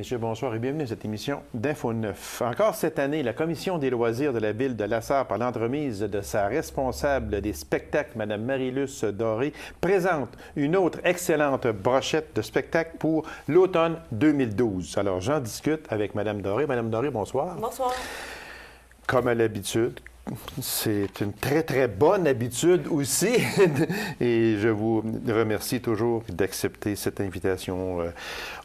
messieurs, bonsoir et bienvenue à cette émission d'Info 9. Encore cette année, la Commission des loisirs de la Ville de Lassar, par l'entremise de sa responsable des spectacles, Mme Marie-Luce Doré, présente une autre excellente brochette de spectacles pour l'automne 2012. Alors, j'en discute avec Mme Doré. Mme Doré, bonsoir. Bonsoir. Comme à l'habitude, c'est une très, très bonne habitude aussi. Et je vous remercie toujours d'accepter cette invitation.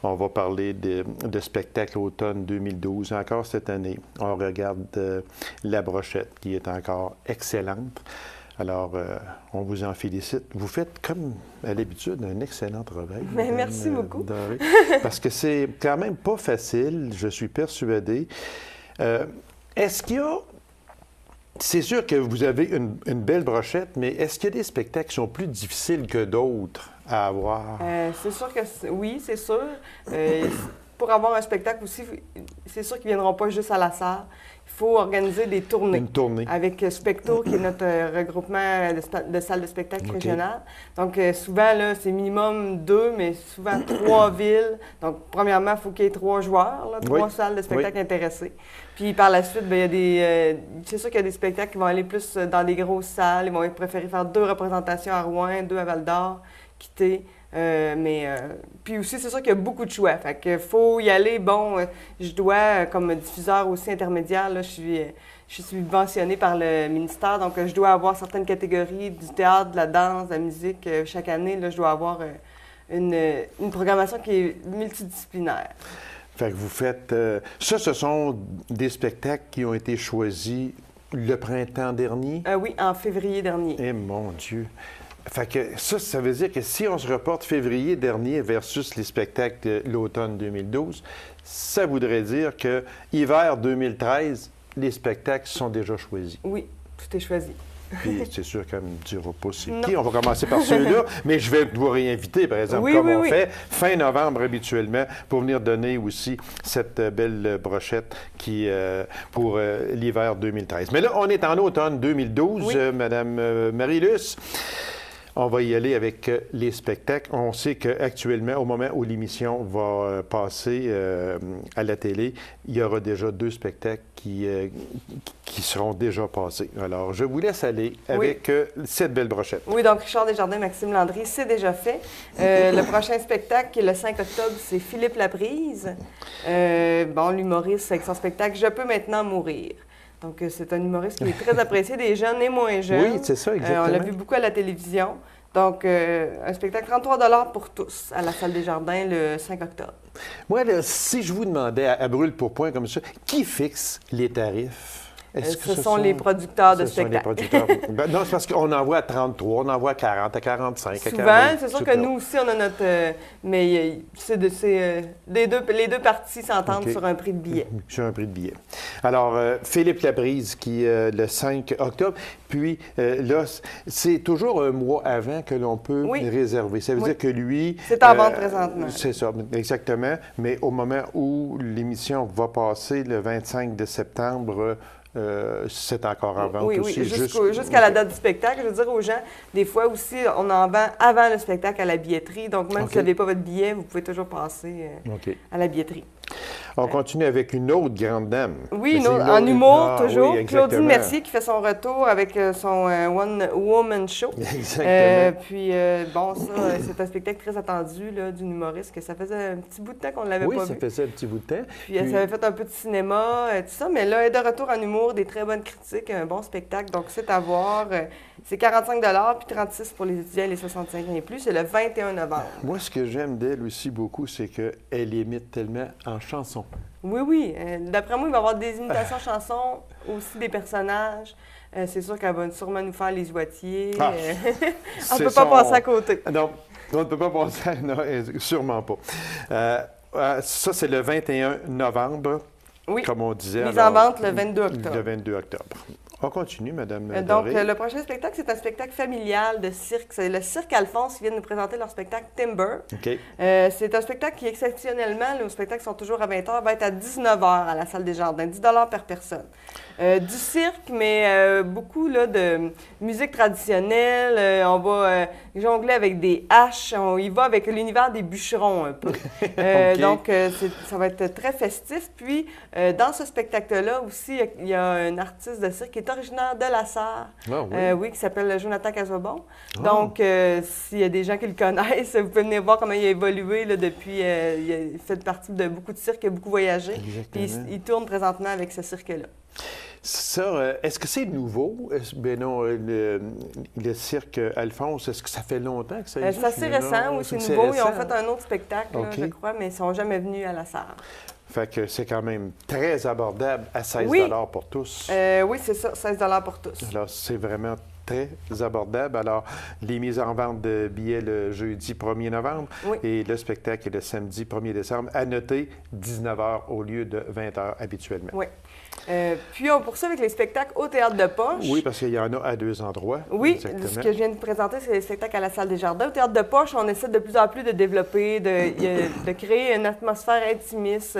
On va parler de spectacle automne 2012. Encore cette année, on regarde La Brochette, qui est encore excellente. Alors, on vous en félicite. Vous faites, comme à l'habitude, un excellent travail. Merci beaucoup. Doré, parce que c'est quand même pas facile, je suis persuadé. Est-ce qu'il y a... C'est sûr que vous avez une belle brochette, mais est-ce qu'il y a des spectacles qui sont plus difficiles que d'autres à avoir? C'est sûr que oui, c'est sûr. Pour avoir un spectacle aussi, c'est sûr qu'ils ne viendront pas juste à la salle. Il faut organiser des tournées. Une tournée. Avec Specto, qui est notre regroupement de salles de spectacle régionales. Donc, souvent, là, c'est minimum 2, mais souvent 3 villes. Donc, premièrement, il faut qu'il y ait 3 joueurs, là, 3 salles de spectacle intéressées. Puis, par la suite, bien, il y a des... c'est sûr qu'il y a des spectacles qui vont aller plus dans des grosses salles. Ils vont préférer faire 2 représentations à Rouen, 2 à Val-d'Or, quitter. Puis aussi, c'est sûr qu'il y a beaucoup de choix. Fait qu'il faut y aller. Bon, je dois, comme diffuseur aussi intermédiaire, là, je suis subventionnée par le ministère, donc je dois avoir certaines catégories du théâtre, de la danse, de la musique. Chaque année, là, je dois avoir une programmation qui est multidisciplinaire. Fait que vous faites... ça, ce sont des spectacles qui ont été choisis le printemps dernier? Oui, en février dernier. Eh mon Dieu! Fait que ça veut dire que si on se reporte février dernier versus les spectacles de l'automne 2012, ça voudrait dire que hiver 2013, les spectacles sont déjà choisis. Oui, tout est choisi. Puis c'est sûr qu'elle ne me dira pas c'est qui. On va commencer par ceux-là, mais je vais vous réinviter, par exemple, on fait fin novembre habituellement, pour venir donner aussi cette belle brochette qui pour l'hiver 2013. Mais là, on est en automne 2012, Madame Marie-Luce. On va y aller avec les spectacles. On sait qu'actuellement, au moment où l'émission va passer à la télé, il y aura déjà 2 spectacles qui seront déjà passés. Alors, je vous laisse aller avec cette belle brochette. Oui, donc Richard Desjardins, Maxime Landry, c'est déjà fait. Le prochain spectacle, qui est le 5 octobre, c'est Philippe Laprise. L'humoriste avec son spectacle « Je peux maintenant mourir ». Donc, c'est un humoriste qui est très apprécié des jeunes et moins jeunes. Oui, c'est ça, exactement. On l'a vu beaucoup à la télévision. Donc, un spectacle 33 $ pour tous à la Salle des Jardins le 5 octobre. Moi, là, si je vous demandais à brûle-pourpoint comme ça, qui fixe les tarifs? Ce sont les producteurs de spectacles. Non, c'est parce qu'on en voit à 33, on en voit à 40, à 45, souvent, à 40. C'est sûr que nous aussi, on a notre... mais les deux parties s'entendent sur un prix de billet. Sur un prix de billet. Alors, Philippe Laprise, qui le 5 octobre. Puis là, c'est toujours un mois avant que l'on peut réserver. Ça veut dire que lui... C'est en vente présentement. C'est ça, exactement. Mais au moment où l'émission va passer, le 25 de septembre... c'est encore en vente aussi. Jusqu'à la date du spectacle. Je veux dire aux gens, des fois aussi, on en vend avant le spectacle à la billetterie. Donc, même si vous n'avez pas votre billet, vous pouvez toujours passer à la billetterie. On continue avec une autre grande dame. Oui, en humour, toujours. Claudine Mercier qui fait son retour avec son One Woman Show. Exactement. Ça, c'est un spectacle très attendu d'une humoriste que ça faisait un petit bout de temps qu'on ne l'avait pas vu. Oui, ça faisait un petit bout de temps. Puis elle avait fait un peu de cinéma, tout ça, mais là, elle est de retour en humour, des très bonnes critiques, un bon spectacle. Donc, c'est à voir. C'est 45 $ puis 36 pour les étudiants et les 65 ans et plus. C'est le 21 novembre. Moi, ce que j'aime d'elle aussi beaucoup, c'est qu'elle imite tellement en chanson. Oui. D'après moi, il va y avoir des imitations chansons, aussi des personnages. C'est sûr qu'elle va sûrement nous faire les joitiers. On ne peut pas passer à côté. Non, on ne peut pas passer à... Non, sûrement pas. Ça, c'est le 21 novembre, comme on disait. Mise en vente le 22 octobre. Le 22 octobre. On continue, Mme Donc, Doré. le prochain spectacle, c'est un spectacle familial de cirque. C'est le Cirque Alphonse qui vient de nous présenter leur spectacle Timber. OK. C'est un spectacle qui, exceptionnellement, nos spectacles sont toujours à 20 h, va être à 19 h à la Salle des Jardins, 10 $ par personne. Du cirque, mais beaucoup là, de musique traditionnelle. On va jongler avec des haches. On y va avec l'univers des bûcherons un peu. OK. Donc, ça va être très festif. Puis, dans ce spectacle-là aussi, il y a un artiste de cirque qui est originaire de La Sarre, Ah, oui. oui, qui s'appelle Jonathan Casobon. Ah. Donc, s'il y a des gens qui le connaissent, vous pouvez venir voir comment il a évolué là, depuis. Il a fait partie de beaucoup de cirques, il a beaucoup voyagé. Puis il tourne présentement avec ce cirque-là. Ça, est-ce que c'est nouveau? Ben non, le cirque Alphonse, est-ce que ça fait longtemps que ça existe? C'est assez récent, oui, c'est nouveau. Ils ont fait un autre spectacle, là, OK. je crois, mais ils ne sont jamais venus à La Sarre. Fait que c'est quand même très abordable à 16 Oui. $ pour tous. Oui, c'est ça, 16 $ pour tous. Alors, c'est vraiment très abordable. Alors, les mises en vente de billets le jeudi 1er novembre Oui. et le spectacle est le samedi 1er décembre. À noter, 19 h au lieu de 20 h habituellement. Oui. Puis, on poursuit avec les spectacles au Théâtre de Poche. Oui, parce qu'il y en a à 2 endroits. Oui, Exactement. ce que je viens de vous présenter, c'est les spectacles à la Salle des Jardins. Au Théâtre de Poche, on essaie de plus en plus de développer, de créer une atmosphère intimiste,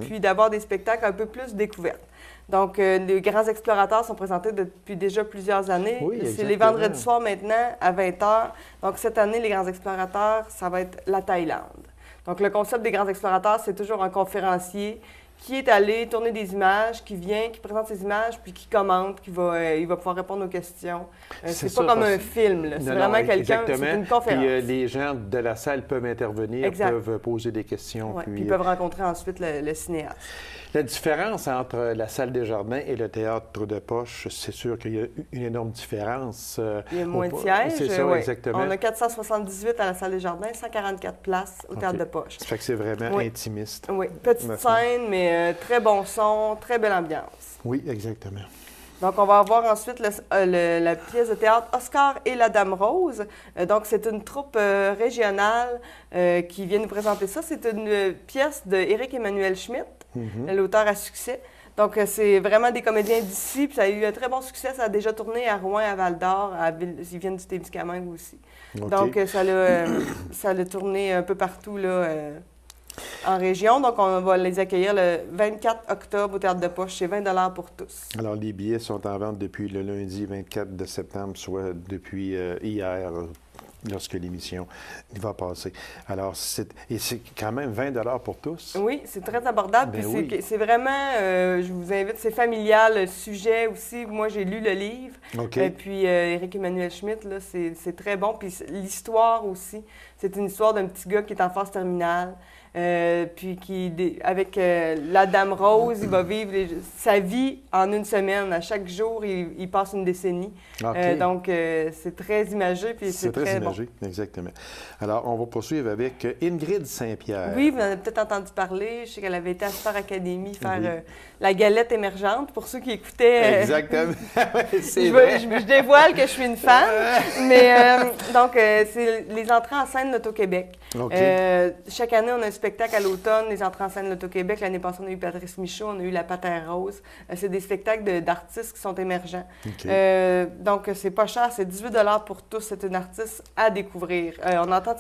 puis d'avoir des spectacles un peu plus découvertes. Donc, les grands explorateurs sont présentés depuis déjà plusieurs années. Oui, c'est les vendredis soirs maintenant à 20 h. Donc, cette année, les grands explorateurs, ça va être la Thaïlande. Donc, le concept des grands explorateurs, c'est toujours un conférencier qui est allé tourner des images, qui vient, qui présente ses images, puis qui commente, il va pouvoir répondre aux questions. C'est pas comme un film, là. C'est vraiment quelqu'un, c'est une conférence. Puis les gens de la salle peuvent intervenir, peuvent poser des questions. Ouais, puis ils peuvent rencontrer ensuite le cinéaste. La différence entre la salle des Jardins et le théâtre de Poche, c'est sûr qu'il y a une énorme différence. Il y a moins de sièges. C'est ça, oui. exactement. On a 478 à la salle des Jardins, 144 places au théâtre de Poche. Ça fait que c'est vraiment intimiste. Oui, petite scène, mais très bon son, très belle ambiance. Oui, exactement. Donc, on va avoir ensuite la pièce de théâtre Oscar et la Dame Rose. Donc, c'est une troupe régionale qui vient nous présenter ça. C'est une pièce d'Éric Emmanuel Schmitt, l'auteur à succès. Donc, c'est vraiment des comédiens d'ici, puis ça a eu un très bon succès. Ça a déjà tourné à Rouen, à Val-d'Or, ils viennent du Témiscamingue aussi. Okay. Donc, ça a tourné un peu partout, là, en région. Donc, on va les accueillir le 24 octobre au Théâtre de Poche. C'est 20 $ pour tous. Alors, les billets sont en vente depuis le lundi 24 de septembre, soit depuis hier, lorsque l'émission va passer. Alors, c'est quand même 20 $ pour tous. Oui, c'est très abordable. Ben puis oui. c'est vraiment, je vous invite, c'est familial, le sujet aussi. Moi, j'ai lu le livre. OK. Puis Éric Emmanuel Schmitt, là, c'est très bon. Puis l'histoire aussi, c'est une histoire d'un petit gars qui est en phase terminale. Puis avec la Dame Rose, il va vivre sa vie en une semaine. À chaque jour, il passe une décennie. Okay. Donc, c'est très imagé, puis c'est très imagé, bon. Exactement. Alors, on va poursuivre avec Ingrid Saint-Pierre. Oui, vous en avez peut-être entendu parler. Je sais qu'elle avait été à Star Academy faire la galette émergente, pour ceux qui écoutaient. Exactement. Je dévoile que je suis une fan. Mais donc, c'est les entrées en scène d'Auto-Québec. Okay. Chaque année, on a un spectacle à l'automne, les entrées en scène de l'Auto-Québec. L'année passée, on a eu Patrice Michaud, on a eu La Patère Rose. C'est des spectacles d'artistes qui sont émergents. Okay. Donc, c'est pas cher, c'est 18 $ pour tous. C'est une artiste à découvrir. On entend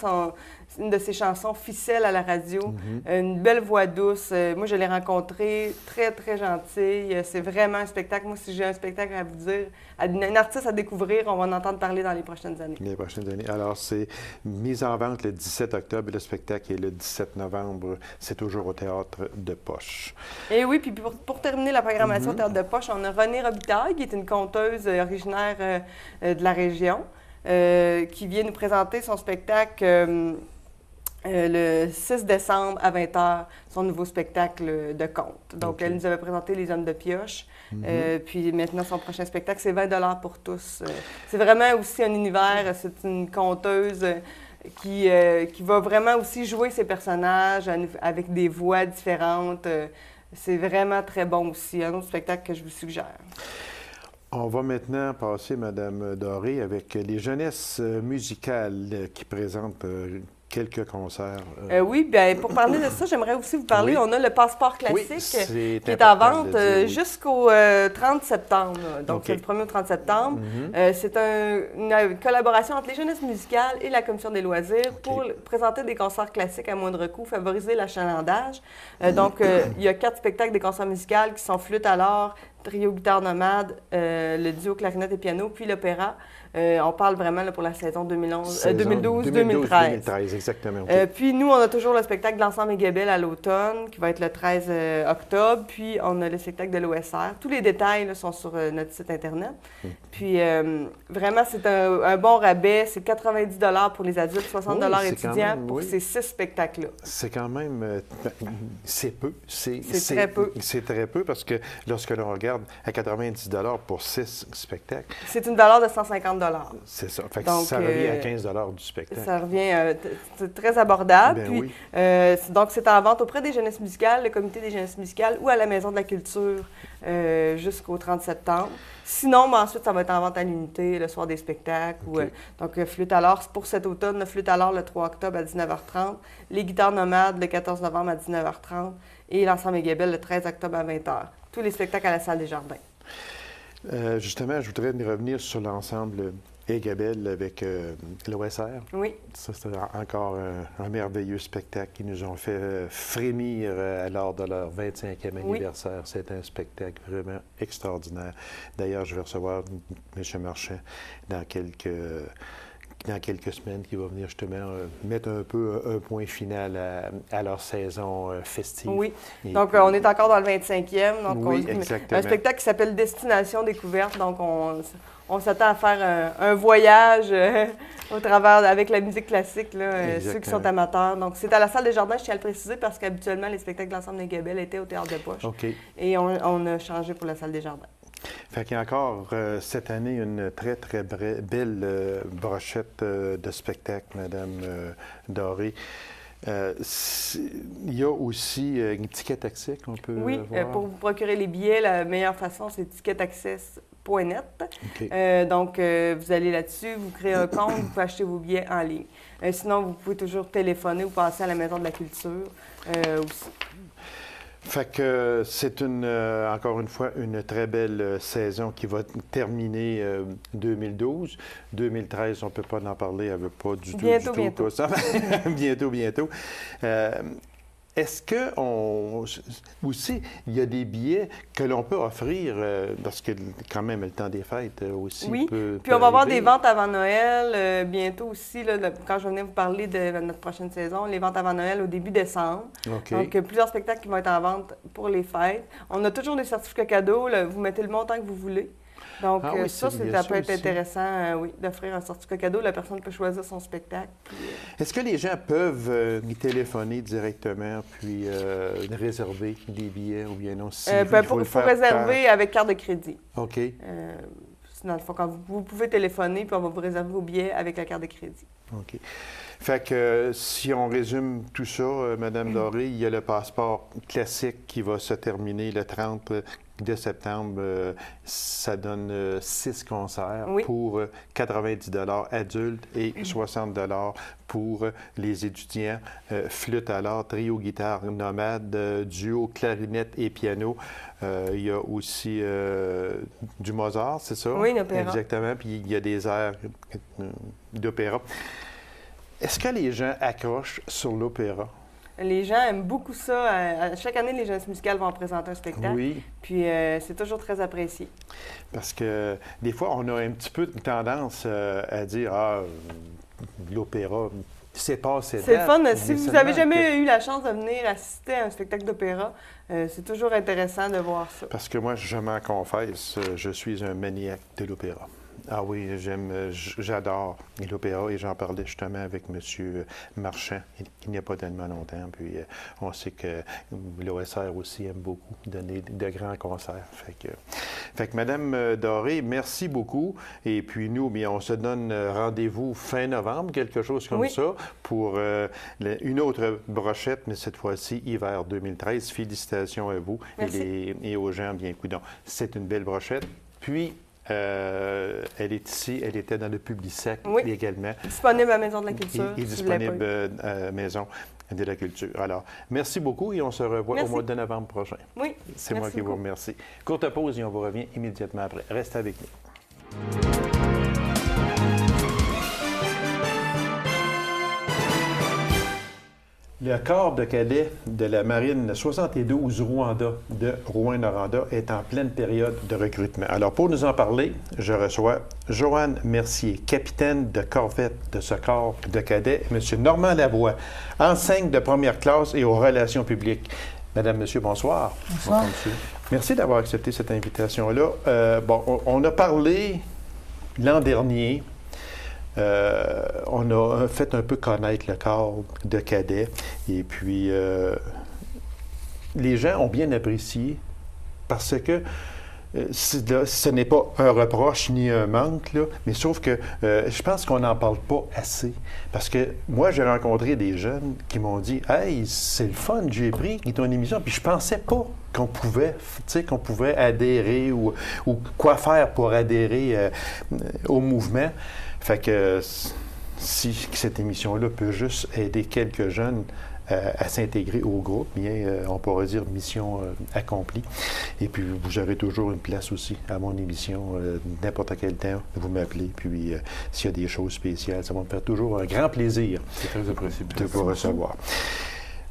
une de ses chansons, Ficelle, à la radio. Une belle voix douce. Moi, je l'ai rencontrée, très, très gentille. C'est vraiment un spectacle. Moi, si j'ai un spectacle à vous dire, une artiste à découvrir, on va en entendre parler dans les prochaines années. Les prochaines années. Alors, c'est mise en vente le 17 octobre et le spectacle est le 17 novembre. C'est toujours au Théâtre de Poche. Et oui, puis pour terminer la programmation au Théâtre de Poche, on a Renée Robitaille, qui est une conteuse originaire de la région, qui vient nous présenter son spectacle le 6 décembre à 20 h, son nouveau spectacle de conte. Donc, elle nous avait présenté Les Hommes de Pioche. Puis maintenant, son prochain spectacle, c'est 20 $ pour tous. C'est vraiment aussi un univers, c'est une conteuse qui va vraiment aussi jouer ses personnages avec des voix différentes. C'est vraiment très bon aussi. Un autre spectacle que je vous suggère. On va maintenant passer, Mme Doré, avec les jeunesses musicales qui présentent quelques concerts. Oui, bien, pour parler de ça, j'aimerais aussi vous parler. On a le passeport classique qui est en vente jusqu'au 30 septembre. Donc, c'est du 1er au 30 septembre. C'est une collaboration entre les Jeunesses musicales et la Commission des loisirs pour présenter des concerts classiques à moindre coût, favoriser l'achalandage. Donc, il y a 4 spectacles des concerts musicaux qui sont flûte à l'or, trio guitare nomade, le duo clarinette et piano, puis l'opéra. On parle vraiment là, pour la saison 2012-2013. 2013, exactement. Puis nous, on a toujours le spectacle de l'Ensemble Aiguebelle à l'automne, qui va être le 13 octobre. Puis on a le spectacle de l'OSR. Tous les détails là, sont sur notre site Internet. Puis vraiment, c'est un bon rabais. C'est 90 $ pour les adultes, 60 $ étudiants pour ces 6 spectacles-là. C'est quand même... c'est peu. C'est très peu. C'est très peu parce que lorsque l'on regarde à 90 $ pour 6 spectacles... C'est une valeur de 150 $. C'est ça. Fait que donc, ça revient à 15 $ du spectacle. Ça revient très abordable. Bien, puis, oui. donc, c'est en vente auprès des Jeunesses musicales, le comité des Jeunesses musicales ou à la Maison de la Culture jusqu'au 30 septembre. Sinon, ensuite, ça va être en vente à l'unité le soir des spectacles. Donc, flûte à l'or pour cet automne, le flûte à l'or le 3 octobre à 19h30, les guitares nomades le 14 novembre à 19h30 et l'ensemble Aiguebelle le 13 octobre à 20h. Tous les spectacles à la Salle des Jardins. Justement, je voudrais revenir sur l'ensemble Aiguebelle avec l'OSR. Oui. Ça, c'est encore un merveilleux spectacle qui nous ont fait frémir lors de leur 25e anniversaire. C'est un spectacle vraiment extraordinaire. D'ailleurs, je vais recevoir M. Marchand dans quelques semaines, qui va venir justement mettre un peu un point final à leur saison festive. Oui. Et donc, puis, on est encore dans le 25e. Donc oui, exactement. Un spectacle qui s'appelle Destination Découverte. Donc, on s'attend à faire un voyage au travers, avec la musique classique, là, ceux qui sont amateurs. Donc, c'est à la Salle des Jardins, je tiens à le préciser, parce qu'habituellement, les spectacles de l'ensemble Aiguebelle étaient au Théâtre de Poche. Et on a changé pour la Salle des Jardins. Fait qu'il y a encore cette année une très, très belle brochette de spectacles, Madame Doré. Il y a aussi une Ticket Access qu'on peut voir. Pour vous procurer les billets, la meilleure façon, c'est ticketaccess.net. Donc, vous allez là-dessus, vous créez un compte, vous pouvez acheter vos billets en ligne. Sinon, vous pouvez toujours téléphoner ou passer à la Maison de la Culture aussi. Fait que c'est encore une fois une très belle saison qui va terminer 2012. 2013, on ne peut pas en parler, elle ne veut pas du tout. Bientôt. Ça. bientôt. Est-ce que aussi, il y a des billets que l'on peut offrir, parce que quand même, le temps des fêtes aussi puis on va avoir des ventes avant Noël bientôt aussi, là, quand je venais vous parler de notre prochaine saison, les ventes avant Noël au début décembre. Donc, plusieurs spectacles qui vont être en vente pour les fêtes. On a toujours des certificats cadeaux, là, vous mettez le montant que vous voulez. Donc, ça peut être intéressant, d'offrir un certificat cadeau. La personne peut choisir son spectacle. Est-ce que les gens peuvent y téléphoner directement puis réserver des billets ou bien non? Il faut réserver avec carte de crédit. OK. Dans le fond, quand vous pouvez téléphoner, puis on va vous réserver vos billets avec la carte de crédit. OK. Fait que si on résume tout ça, Mme Doré, il y a le passeport classique qui va se terminer le 30 de septembre. Ça donne 6 concerts pour 90 $ adultes et 60 $ pour les étudiants. Flûte à l'or, trio guitare nomade, duo clarinette et piano. Il y a aussi du Mozart, c'est ça? Oui, l'opéra. Exactement. Puis il y a des airs d'opéra. Est-ce que les gens accrochent sur l'opéra? Les gens aiment beaucoup ça. Chaque année, les Jeunesses musicales vont présenter un spectacle. Oui. Puis c'est toujours très apprécié. Parce que des fois, on a un petit peu tendance à dire l'opéra, c'est pas assez. C'est le fun. Si vous n'avez jamais eu la chance de venir assister à un spectacle d'opéra, c'est toujours intéressant de voir ça. Parce que moi, je m'en confesse, je suis un maniaque de l'opéra. Ah oui, j'adore l'opéra et j'en parlais justement avec M. Marchand, il n'y a pas tellement longtemps. Puis on sait que l'OSR aussi aime beaucoup donner de grands concerts. Fait que Mme Doré, merci beaucoup. Et puis nous, bien, on se donne rendez-vous fin novembre, quelque chose comme ça, pour une autre brochette, mais cette fois-ci hiver 2013. Félicitations à vous et aux gens bien coudons. C'est une belle brochette. Puis, Elle est ici, elle était dans le Publisac également. Disponible à la Maison de la Culture. Et disponible à la Maison de la Culture. Alors, merci beaucoup et on se revoit au mois de novembre prochain. Oui. C'est moi qui vous remercie. Courte pause et on vous revient immédiatement après. Restez avec nous. Le corps de cadet de la Marine 72 Rwanda de Rouyn-Noranda est en pleine période de recrutement. Alors, pour nous en parler, je reçois Joanne Mercier, capitaine de corvette de ce corps de cadet, M. Normand Lavoie, enseigne de première classe et aux relations publiques. Madame, Monsieur, bonsoir. Bonsoir. Monsieur. Merci d'avoir accepté cette invitation-là. On a parlé l'an dernier. On a fait un peu connaître le corps de cadet et puis les gens ont bien apprécié parce que ce n'est pas un reproche ni un manque, là, mais sauf que je pense qu'on n'en parle pas assez. Parce que moi, j'ai rencontré des jeunes qui m'ont dit « Hey, c'est le fun, j'ai pris ton émission. » Puis je pensais pas qu'on pouvait adhérer ou quoi faire pour adhérer au mouvement. Fait que si cette émission-là peut juste aider quelques jeunes à s'intégrer au groupe, bien, on pourrait dire mission accomplie. Et puis, vous aurez toujours une place aussi à mon émission, n'importe quel temps, vous m'appelez. Puis, s'il y a des choses spéciales, ça va me faire toujours un grand plaisir de vous recevoir.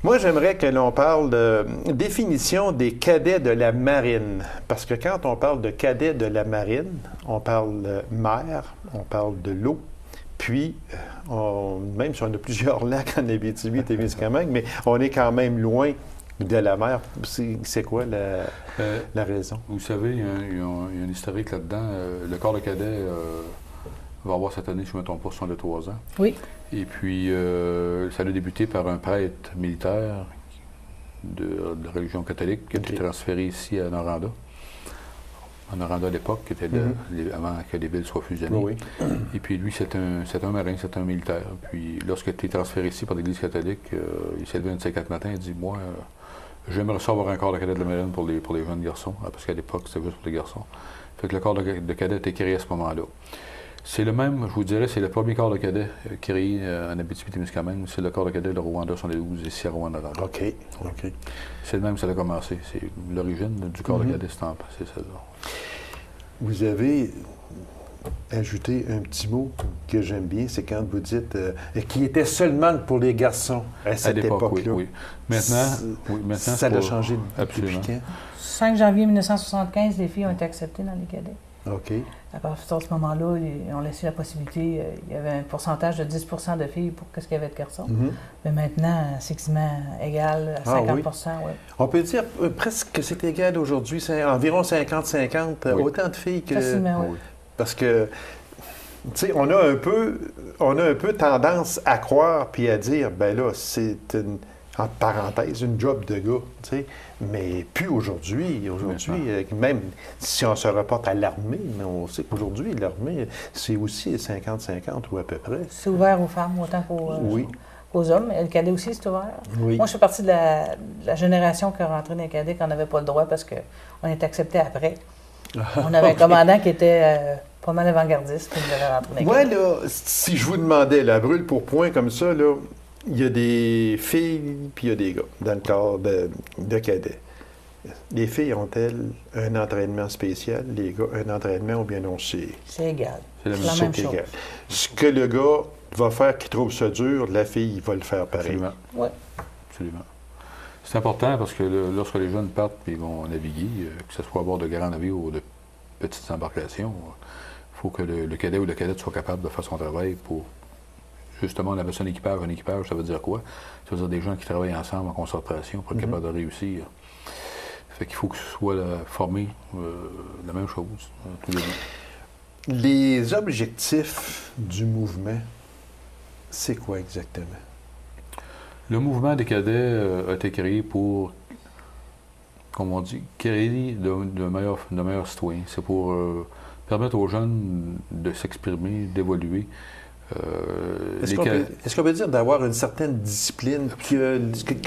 Moi, j'aimerais que l'on parle de définition des cadets de la marine. Parce que quand on parle de cadets de la marine, on parle de mer, on parle de l'eau. Puis, même si on a plusieurs lacs en Abitibi-Témiscamingue, mais on est quand même loin de la mer. C'est quoi la raison? Vous savez, il y a un historique là-dedans. Le corps de cadet va avoir cette année, je ne me trompe pas, 63 ans. Oui. Et puis, ça a débuté par un prêtre militaire de religion catholique qui a été transféré ici à Noranda. À Noranda à l'époque, qui était avant que les villes soient fusionnées. Oui. Et puis lui, c'est un marin, c'est un militaire. Puis lorsqu'il a été transféré ici par l'Église catholique, il s'est levé un de ces 4 matins et dit « Moi, j'aimerais savoir un corps de cadet de la marine pour les jeunes garçons. » Parce qu'à l'époque, c'était juste pour les garçons. Fait que le corps de cadet a été créé à ce moment-là. C'est le même, je vous dirais, c'est le premier corps de cadet créé en Abitibi-Témiscamingue. C'est le corps de cadet de Rwanda 72 ici à Rouyn-Noranda. OK. C'est le même, ça a commencé. C'est l'origine du corps de cadet, c'est celle-là. Vous avez ajouté un petit mot que j'aime bien, c'est quand vous dites qui était seulement pour les garçons à cette époque-là. Oui. Maintenant, ça a changé depuis quand? 5 janvier 1975, les filles ont été acceptées dans les cadets. OK. À partir de ce moment-là, on laissait la possibilité, il y avait un pourcentage de 10 de filles pour ce qu'il y avait de garçons. Mais maintenant, c'est quasiment égal à 50 oui. On peut dire presque que c'est égal aujourd'hui, c'est environ 50-50, autant de filles que... Facilement, oui. Parce que, tu sais, on a un peu tendance à croire puis à dire, ben là, c'est entre parenthèses, une job de gars, tu sais. Mais plus aujourd'hui. Aujourd'hui, même si on se reporte à l'armée, mais on sait qu'aujourd'hui, l'armée, c'est aussi 50-50 ou à peu près. C'est ouvert aux femmes autant qu'aux hommes. Et le cadet aussi, c'est ouvert. Oui. Moi, je fais partie de la génération qui est rentrée dans les cadets quand on n'avait pas le droit parce qu'on était accepté après. On avait un commandant qui était pas mal avant-gardiste qui nous avait rentré dans les cadets. Là, si je vous demandais, là, brûle pour point comme ça, là, il y a des filles puis il y a des gars dans le corps de cadets. Les filles ont-elles un entraînement spécial? Les gars, un entraînement ou bien non? C'est égal. C'est la même chose. Égal. Ce que le gars va faire qui trouve ça dur, la fille va le faire pareil. Absolument. Oui. Absolument. C'est important parce que lorsque les jeunes partent et vont naviguer, que ce soit à bord de grands navires ou de petites embarcations, il faut que le cadet ou la cadette soit capable de faire son travail pour... Justement, on appelle ça un équipage. Un équipage, ça veut dire quoi? Ça veut dire des gens qui travaillent ensemble en concentration pour être capables de réussir. Fait qu'il faut que ce soit formé la même chose, tous les deux. Les objectifs du mouvement, c'est quoi exactement? Le mouvement des cadets a été créé pour, comme on dit, créer de meilleurs citoyens. C'est pour permettre aux jeunes de s'exprimer, d'évoluer. Est-ce qu'on peut dire d'avoir une certaine discipline que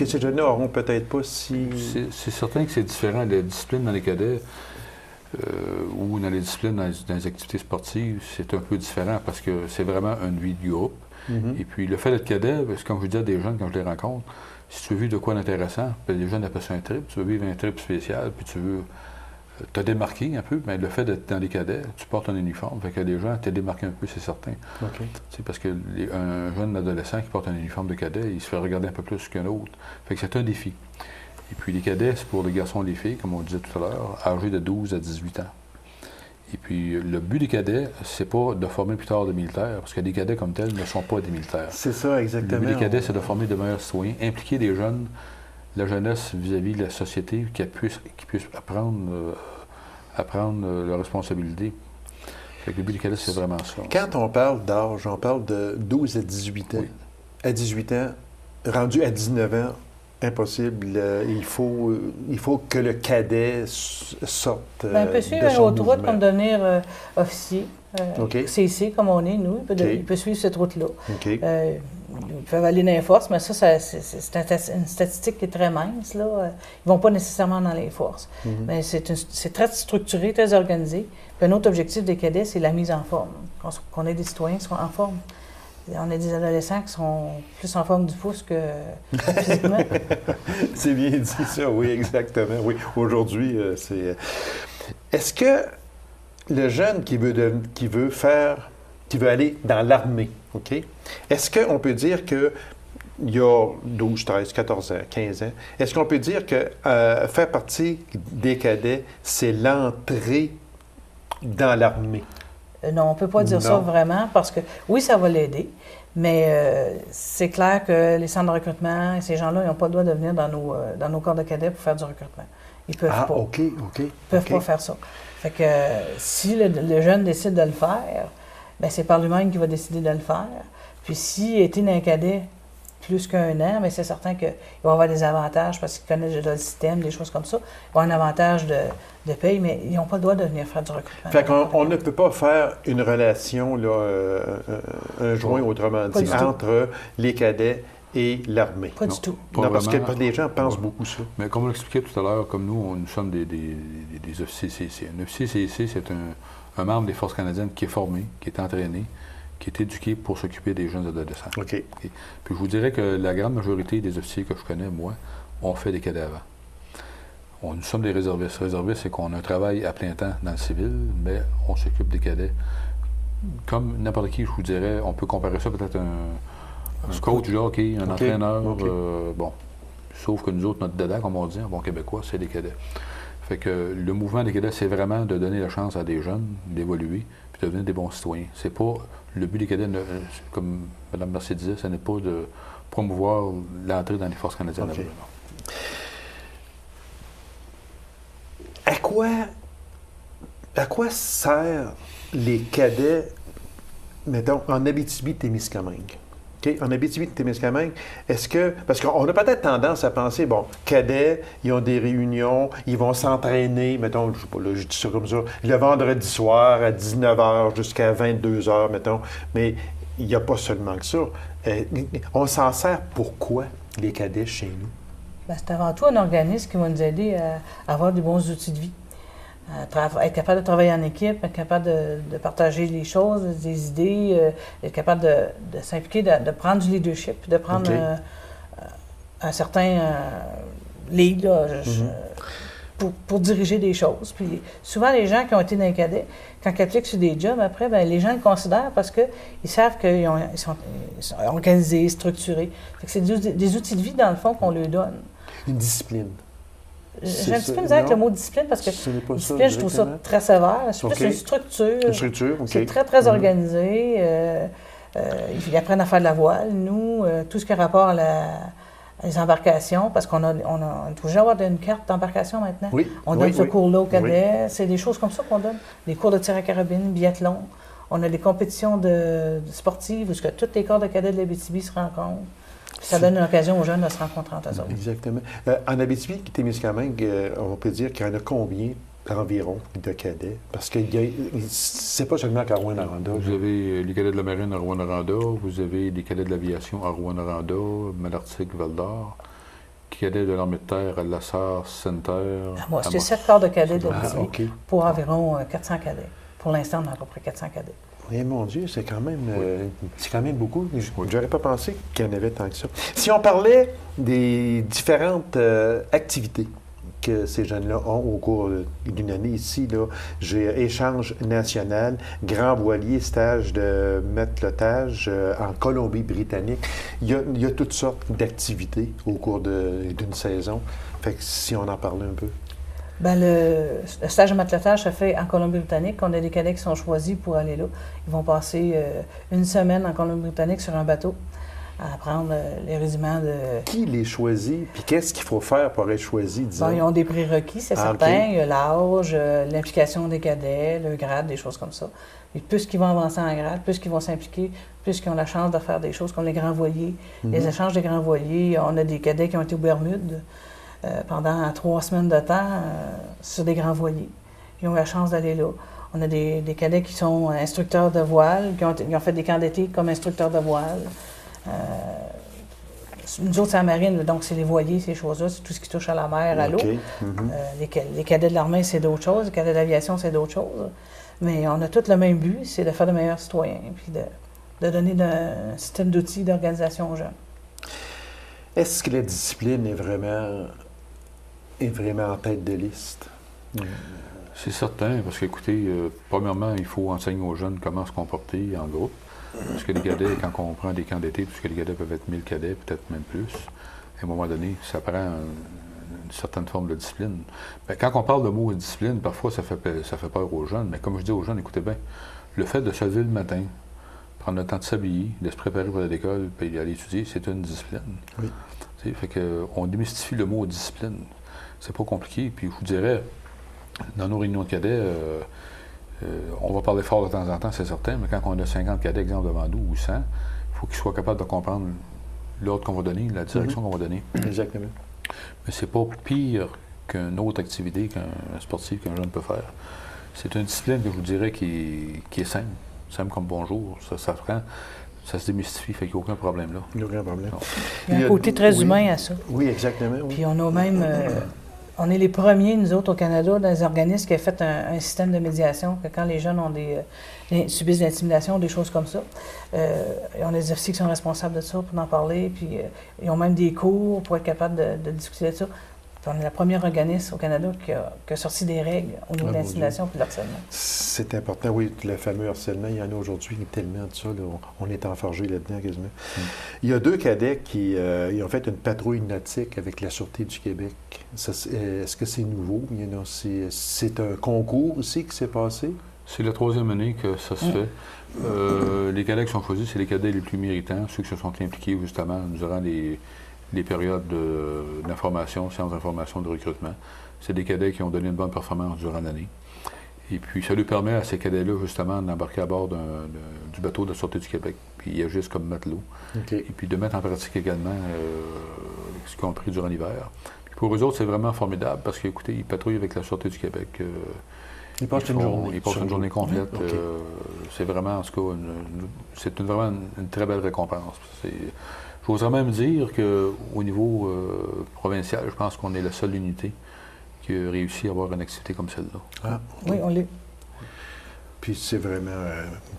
ces jeunes-là n'auront peut-être pas si... C'est certain que c'est différent. La discipline dans les cadets, ou dans les disciplines, dans les activités sportives, c'est un peu différent parce que c'est vraiment une vie du groupe. Et puis le fait d'être cadet, parce que comme je dis à des jeunes quand je les rencontre, si tu veux vivre de quoi d'intéressant, les jeunes appellent ça un trip, tu veux vivre un trip spécial, puis tu veux te démarquer un peu, mais le fait d'être dans les cadets, tu portes un uniforme, fait que les gens te démarquent un peu, c'est certain. Parce que un jeune adolescent qui porte un uniforme de cadet, il se fait regarder un peu plus qu'un autre. Fait que c'est un défi. Et puis les cadets, c'est pour les garçons et les filles, comme on disait tout à l'heure, âgés de 12 à 18 ans. Et puis le but des cadets, c'est pas de former plus tard des militaires, parce que les cadets comme tels ne sont pas des militaires. C'est ça, exactement. Le but des cadets, c'est de former de meilleurs citoyens, impliquer les jeunes, la jeunesse vis-à-vis de la société, qui puisse apprendre leurs responsabilités. Fait que le but des cadets, c'est vraiment ça. Quand on parle d'âge, on parle de 12 à 18 ans. Oui. À 18 ans, rendu à 19 ans, impossible. Il faut que le cadet sorte il peut suivre une autre route comme devenir officier. CIC, comme on est, nous. Il peut suivre cette route-là. Ils peuvent aller dans les forces, mais ça c'est une statistique qui est très mince. Là. Ils ne vont pas nécessairement dans les forces. Mais c'est très structuré, très organisé. Puis un autre objectif des cadets, c'est la mise en forme. Qu'on ait des citoyens qui sont en forme. On a des adolescents qui sont plus en forme du pouce que physiquement. C'est bien dit, ça, oui, exactement. Oui, aujourd'hui, c'est... Est-ce que le jeune qui veut aller dans l'armée, OK? Est-ce qu'on peut dire que il y a 12, 13, 14 ans, 15 ans, est-ce qu'on peut dire que faire partie des cadets, c'est l'entrée dans l'armée? Non, on ne peut pas dire ça vraiment parce que, oui, ça va l'aider, mais c'est clair que les centres de recrutement et ces gens-là, ils n'ont pas le droit de venir dans nos corps de cadets pour faire du recrutement. Ils peuvent pas. Ils peuvent pas faire ça. Fait que si le jeune décide de le faire, bien, c'est par lui-même qu'il va décider de le faire. Puis s'il était dans un cadet plus qu'un an, mais c'est certain qu'il va avoir des avantages parce qu'il connaît déjà le système, des choses comme ça. Il va avoir un avantage de paye, mais ils n'ont pas le droit de venir faire du recrutement. Fait qu'on ne peut pas faire une relation, là, un joint, autrement dit, entre les cadets et l'armée. Pas du tout. Non, parce que les gens pensent beaucoup ça. Mais comme on l'expliquait tout à l'heure, comme nous sommes des officiers CIC. Un officier CIC, c'est un membre des Forces canadiennes qui est formé, qui est entraîné, qui est éduqué pour s'occuper des jeunes adolescents. OK. Puis je vous dirais que la grande majorité des officiers que je connais, moi, ont fait des cadets avant. Nous sommes des réservistes. Réservistes, c'est qu'on a un travail à plein temps dans le civil, mais on s'occupe des cadets. Comme n'importe qui, je vous dirais, on peut comparer ça peut-être à un coach de hockey, un entraîneur. Bon, sauf que nous autres, notre dada, comme on dit en bon québécois, c'est des cadets. Fait que le mouvement des cadets, c'est vraiment de donner la chance à des jeunes d'évoluer puis de devenir des bons citoyens. C'est pas le but des cadets, comme Mme Mercier disait, ce n'est pas de promouvoir l'entrée dans les forces canadiennes. À quoi servent les cadets, mettons, en Abitibi-Témiscamingue? Okay? En Abitibi-Témiscamingue, est-ce que... Parce qu'on a peut-être tendance à penser, bon, cadets, ils ont des réunions, ils vont s'entraîner, mettons, je sais pas, là, je dis ça comme ça, le vendredi soir à 19h jusqu'à 22h, mettons, mais il n'y a pas seulement que ça. On s'en sert pourquoi, les cadets, chez nous? Bien, c'est avant tout un organisme qui va nous aider à avoir des bons outils de vie. Être capable de travailler en équipe, être capable de partager les choses, des idées, être capable de s'impliquer, de prendre du leadership, de prendre un certain lead là, pour diriger des choses. Puis souvent, les gens qui ont été dans les cadets, quand ils appliquent sur des jobs, après, bien, les gens le considèrent parce qu'ils savent qu'ils sont organisés, structurés. Fait que c'est des outils de vie, dans le fond, qu'on leur donne. Une discipline. J'ai un petit peu misère avec le mot discipline parce que discipline, je trouve ça très sévère. C'est plus une structure. Une structure, OK. C'est très, très organisé. Ils apprennent à faire de la voile, nous, tout ce qui a rapport à les embarcations, parce qu'on a toujours avoir une carte d'embarcation maintenant. Oui. On donne ce cours-là aux cadets. C'est des choses comme ça qu'on donne. Des cours de tir à carabine, biathlon. On a des compétitions sportives où tous les corps de cadets de l'Abitibi se rencontrent. Ça donne une occasion aux jeunes de se rencontrer entre eux. Exactement. En Abitibi-Témiscamingue, on peut dire qu'il y en a combien environ de cadets? Parce que c'est pas seulement à Rouyn-Noranda. Vous avez les cadets de la marine à Rouyn-Noranda, vous avez les cadets de l'aviation à Rouyn-Noranda, Malartic, Val-d'Or. cadets de l'armée de terre à Lassar Center. Moi, c'était 7 corps de cadets de l'Odyssée OK. pour environ 400 cadets. Pour l'instant, on a à peu près 400 cadets. Eh mon Dieu, c'est quand même beaucoup. J'aurais pas pensé qu'il y en avait tant que ça. Si on parlait des différentes activités que ces jeunes-là ont au cours d'une année ici, là, j'ai échange national, grand voilier, stage de matelotage en Colombie-Britannique. Il y a toutes sortes d'activités au cours d'une saison. Fait que si on en parlait un peu. Bien, le stage de matelotage se fait en Colombie-Britannique. On a des cadets qui sont choisis pour aller là. Ils vont passer une semaine en Colombie-Britannique sur un bateau à apprendre les rudiments de... Qui les choisit? Puis qu'est-ce qu'il faut faire pour être choisi, disons? Bon, ils ont des prérequis, c'est certain. OK. Il y a l'âge, l'implication des cadets, le grade, des choses comme ça. Et plus qu'ils vont avancer en grade, plus qu'ils vont s'impliquer, plus qu'ils ont la chance de faire des choses comme les grands voiliers. Les échanges des grands voiliers, on a des cadets qui ont été aux Bermudes pendant 3 semaines de temps sur des grands voiliers. Ils ont eu la chance d'aller là. On a des cadets qui sont instructeurs de voile, qui ont fait des camps d'été comme instructeurs de voile. Nous autres, c'est la marine, donc c'est les voiliers, ces choses-là, c'est tout ce qui touche à la mer, à l'eau. Les cadets de l'armée, c'est d'autres choses. Les cadets d'aviation, c'est d'autres choses. Mais on a tous le même but, c'est de faire de meilleurs citoyens, puis de donner un système d'outils d'organisation aux jeunes. Est-ce que la discipline est vraiment en tête de liste? C'est certain, parce qu'écoutez, premièrement, il faut enseigner aux jeunes comment se comporter en groupe. Parce que les cadets, quand on prend des camps d'été, puisque les cadets peuvent être 1000 cadets, peut-être même plus, à un moment donné, ça prend une certaine forme de discipline. Bien, quand on parle de mot discipline, parfois ça fait peur aux jeunes, mais comme je dis aux jeunes, écoutez bien, le fait de se lever le matin, prendre le temps de s'habiller, de se préparer pour aller à l'école, puis aller étudier, c'est une discipline. Oui. T'sais, fait qu'on démystifie le mot discipline. C'est pas compliqué. Puis je vous dirais, dans nos réunions de cadets, on va parler fort de temps en temps, c'est certain, mais quand on a 50 cadets, exemple, devant nous, ou 100, il faut qu'ils soient capables de comprendre l'ordre qu'on va donner, la direction qu'on va donner. Exactement. Mais c'est pas pire qu'une autre activité qu'un sportif qu'un jeune peut faire. C'est une discipline que je vous dirais qui est simple comme bonjour. Ça se démystifie, fait qu'il n'y a aucun problème là. Il n'y a aucun problème. Non. Il y a un côté très humain à ça. Oui, exactement. Oui. Puis on a même... on est les premiers, nous autres, au Canada, dans les organismes qui ont fait un système de médiation, que quand les jeunes ont subissent de l'intimidation, des choses comme ça, on a des officiers qui sont responsables de ça pour en parler, puis ils ont même des cours pour être capables de discuter de ça. Puis on est le premier organisme au Canada qui a sorti des règles au niveau de l'intimidation et de l'harcèlement. C'est important, oui, le fameux harcèlement, il y en a aujourd'hui tellement de ça, là, on est enfargé là-dedans quasiment. Il y a 2 cadets qui ils ont fait une patrouille nautique avec la Sûreté du Québec. Est-ce que c'est nouveau? C'est un concours aussi qui s'est passé? C'est la 3e année que ça se fait. Les cadets qui sont choisis, c'est les cadets les plus méritants, ceux qui se sont impliqués justement durant les périodes d'information, séances d'information, de recrutement. C'est des cadets qui ont donné une bonne performance durant l'année. Et puis, ça lui permet à ces cadets-là, justement, d'embarquer à bord du bateau de la Sûreté du Québec, puis ils agissent comme matelots. Okay. Et puis de mettre en pratique également ce qu'ils ont appris durant l'hiver. Puis pour eux autres, c'est vraiment formidable, parce qu'écoutez, ils patrouillent avec la Sûreté du Québec. Ils passent une journée. Ils passent une journée complète. Okay. C'est vraiment, en tout cas, vraiment une très belle récompense. J'oserais même dire qu'au niveau provincial, je pense qu'on est la seule unité qui a réussi à avoir une activité comme celle-là. Ah, oui, on l'est. Puis c'est vraiment...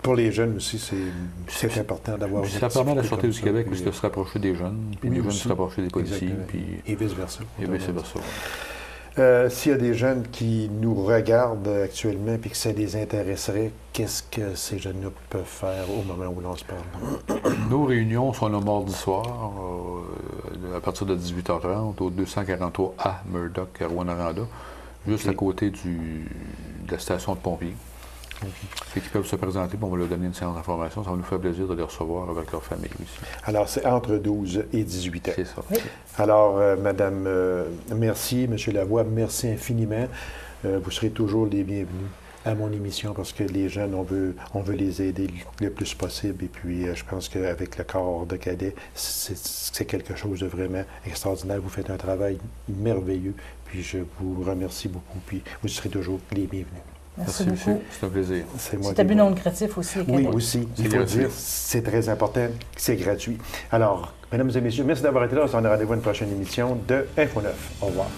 pour les jeunes aussi, c'est important d'avoir une Ça permet à la Sûreté du Québec puis de se rapprocher des jeunes, puis les jeunes de se rapprocher des policiers. Puis... Et vice-versa. Et vice-versa. S'il y a des jeunes qui nous regardent actuellement et que ça les intéresserait, qu'est-ce que ces jeunes-là peuvent faire au moment où l'on se parle? Nos réunions sont le mardi soir, à partir de 18h30, au 243 à Murdoch, à Rouyn-Noranda, juste à côté de la station de pompiers. Fait qu'ils peuvent se présenter, puis on va leur donner une séance d'information. Ça va nous faire plaisir de les recevoir avec leur famille aussi. Alors, c'est entre 12 et 18 ans. C'est ça. Oui. Alors, Madame Mercier, Monsieur Lavoie, merci infiniment. Vous serez toujours les bienvenus à mon émission parce que les jeunes, on veut les aider le plus possible. Et puis, je pense qu'avec le corps de cadets, c'est quelque chose de vraiment extraordinaire. Vous faites un travail merveilleux. Puis, je vous remercie beaucoup. Puis, vous serez toujours les bienvenus. Merci beaucoup. C'est un plaisir. C'est à but non lucratif aussi. Oui, aussi. Il faut dire, c'est très important, c'est gratuit. Alors, mesdames et messieurs, merci d'avoir été là. On se donne rendez-vous à une prochaine émission de Info 9. Au revoir.